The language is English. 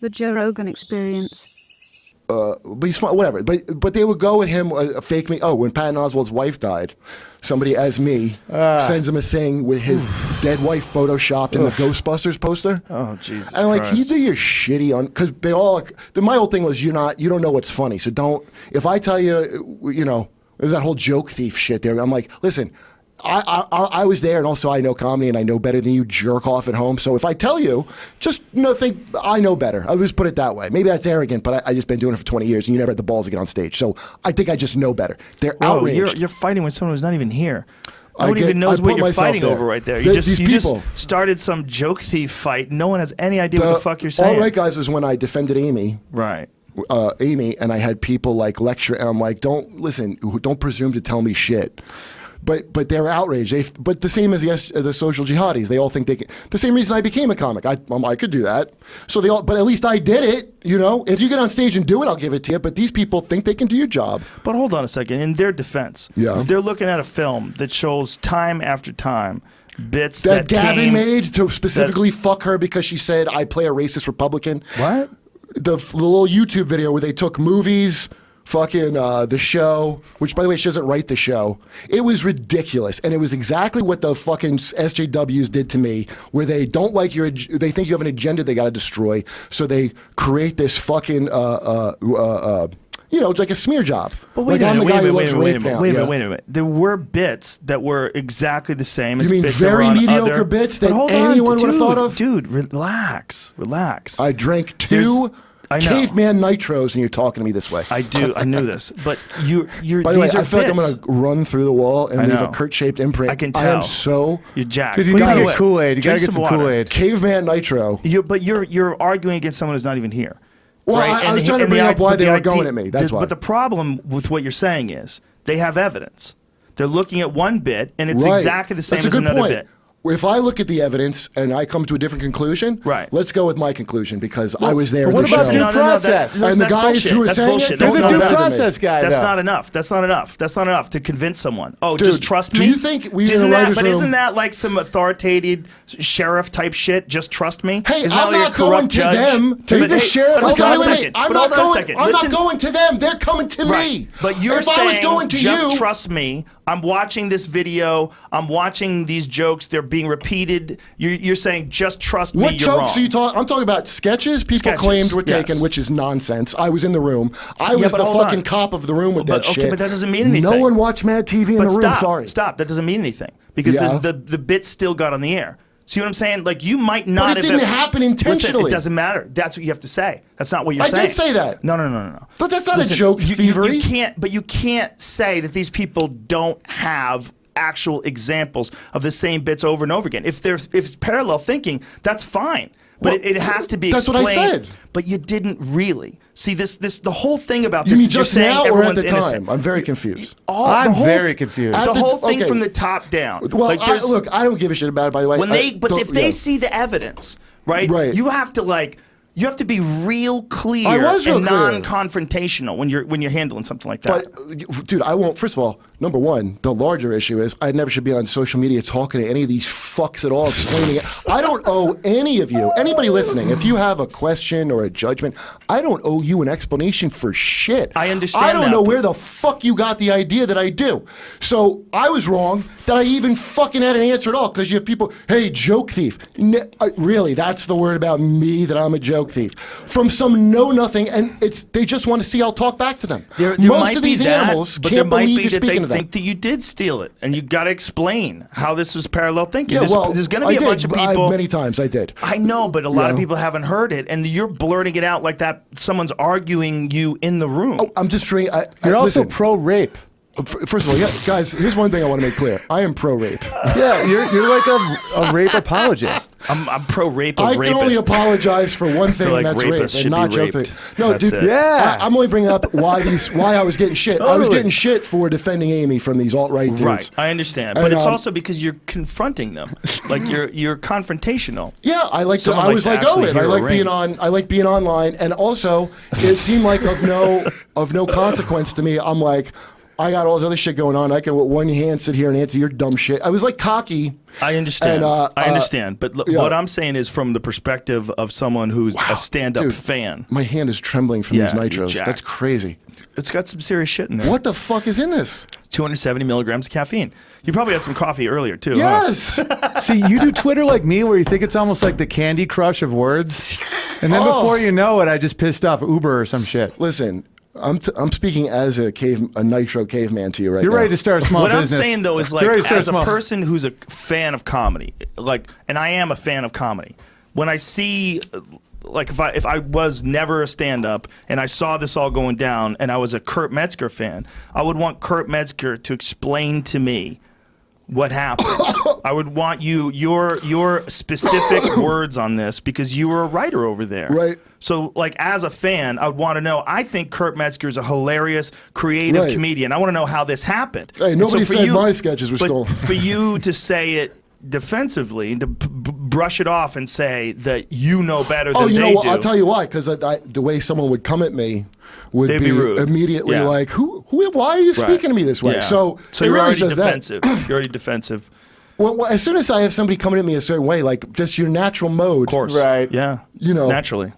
The Joe Rogan Experience. But he's fine, whatever. But they would go at him, fake me. Oh, when Patton Oswalt's wife died, somebody as me sends him a thing with his dead wife photoshopped in the Ghostbusters poster. Oh, Jesus And I'm like, Christ. you do your shitty on, because they all. My whole thing was you don't know what's funny, so don't. If I tell you, there's that whole joke thief shit there. I'm like, listen. I was there, and also I know comedy, and I know better than you jerk off at home. So if I tell you, just think I know better. I just put it that way. Maybe that's arrogant, but I just been doing it for 20 years, and you never had the balls to get on stage. So I think I just know better. They're outraged. You're fighting with someone who's not even here. Nobody even knows what you're fighting over right there. You just started some joke thief fight. No one has any idea what the fuck you're saying. All right, guys, is when I defended Amy. Right. Amy, and I had people like lecture, and I'm like, don't presume to tell me shit. But they're outraged. But the same as the social jihadis, they all think they can. The same reason I became a comic. I could do that. So they all. But at least I did it. If you get on stage and do it, I'll give it to you. But these people think they can do your job. But hold on a second. In their defense, they're looking at a film that shows time after time bits that Gavin made to specifically fuck her because she said I play a racist Republican. What? The little YouTube video where they took movies. Fucking the show, which by the way, she doesn't write the show. It was ridiculous, and it was exactly what the fucking SJWs did to me, where they don't like they think you have an agenda they got to destroy, so they create this fucking like a smear job. But wait a minute. There were bits that were exactly the same as bits that were on mediocre bits that anyone would have thought of? Dude, relax. I drank two caveman nitros, and you're talking to me this way. I do. I knew this, but you're. By the way, I feel like I'm gonna run through the wall and leave a Kurt-shaped imprint. I can tell. I am so. You're jacked. Dude, you gotta get Kool-Aid. You gotta get some Kool-Aid. Caveman nitro. But you're arguing against someone who's not even here. Well, right? I was trying to bring up why they were going at me. That's why. But the problem with what you're saying is they have evidence. They're looking at one bit, and it's exactly the same as another bit. If I look at the evidence and I come to a different conclusion, let's go with my conclusion because I was there. What about due process? And the guys who are saying it, there's a due process guy. That's not enough. That's not enough to convince someone. Oh, just trust me. Do you think we in the writers' room? Isn't that like some authoritative sheriff type shit? Just trust me. Hey, I'm not going to them. To the sheriff. I'm not going to them. They're coming to me. But you're saying just trust me. I'm watching this video. I'm watching these jokes. They're being repeated. You're saying just trust me. What jokes are you talking? I'm talking about sketches people claimed were taken, which is nonsense. I was in the room. I was the fucking cop of the room with that shit. Okay, but that doesn't mean anything. No one watched Mad TV in the room. Sorry. Stop. That doesn't mean anything because the bit still got on the air. See what I'm saying? Like you might not. But it didn't happen intentionally. Listen, it doesn't matter. That's what you have to say. That's not what you're saying. I did say that. No. But that's not a joke thievery. You can't say that these people don't have actual examples of the same bits over and over again. If it's parallel thinking, that's fine. But it has to be explained. That's what I said. But you didn't really. See, the whole thing about this you mean is just you're saying now or at everyone's the time? innocent. I'm very confused. I'm very confused. The whole thing from the top down. Well, look, I don't give a shit about it, by the way. If they see the evidence, right? You have to you have to be real clear and non-confrontational when you're handling something like that. But, dude, I won't. First of all, number one, the larger issue is I never should be on social media talking to any of these fucks at all, explaining it. I don't owe any of you, anybody listening, if you have a question or a judgment, I don't owe you an explanation for shit. I understand. I don't know where the fuck you got the idea that I do. So I was wrong that I even fucking had an answer at all because you have people, hey, joke thief. Really, that's the word about me, that I'm a joke thief from some know-nothing, and they just want to see I'll talk back to them. Most of these animals can't believe you're speaking to them. Think that you did steal it, and you got to explain how this was parallel thinking. There's going to be a bunch of people. Many times I did. I know, but a lot of people haven't heard it, and you're blurting it out like that. Someone's arguing you in the room. Oh, I'm just trying. You're also pro-rape. First of all, guys, here's one thing I want to make clear. I am pro-rape. Yeah, you're like a rape apologist. I'm pro-rape of rapists. I can only apologize for one thing, and that's rape, and not joke. No, dude. Yeah. I'm only bringing up why I was getting shit. Totally. I was getting shit for defending Amy from these alt-right dudes. Right, I understand, but it's also because you're confronting them, like you're confrontational. Yeah, I like. I was like, I like being online, and also it seemed like of no consequence to me. I'm like, I got all this other shit going on. I can with one hand sit here and answer your dumb shit. I was like cocky. I understand. And, I understand. But yeah. what I'm saying is from the perspective of someone who's a stand-up Dude, fan. My hand is trembling from these you're nitros. jacked. That's crazy. It's got some serious shit in there. What the fuck is in this? 270 milligrams of caffeine. You probably had some coffee earlier, too. Yes. Huh? See, you do Twitter like me where you think it's almost like the Candy Crush of words. And then Oh. before you know it, I just pissed off Uber or some shit. Listen, I'm speaking as a nitro caveman to you right now. You're ready to start a small What business. I'm saying, though, is You're ready like, to start as a small- person who's a fan of comedy, like, and I am a fan of comedy, when I see, like, if I was never a stand-up and I saw this all going down and I was a Kurt Metzger fan, I would want Kurt Metzger to explain to me what happened. I would want your specific words on this because you were a writer over there. Right. So, like, as a fan, I would want to know. I think Kurt Metzger is a hilarious, creative Right. comedian. I want to know how this happened. Hey, And nobody for said my sketches were but stolen. For you to say it defensively, to brush it off and say that you know better than Oh, you know they what? do. I'll tell you why. Because the way someone would come at me would They'd be be rude. immediately Yeah. like, "Who? Why are you speaking to me this way?" Yeah. So it you're really already does that. defensive. You're already defensive. Well, as soon as I have somebody coming at me a certain way, like just your natural mode, Of course. Right. Yeah. You know. Naturally.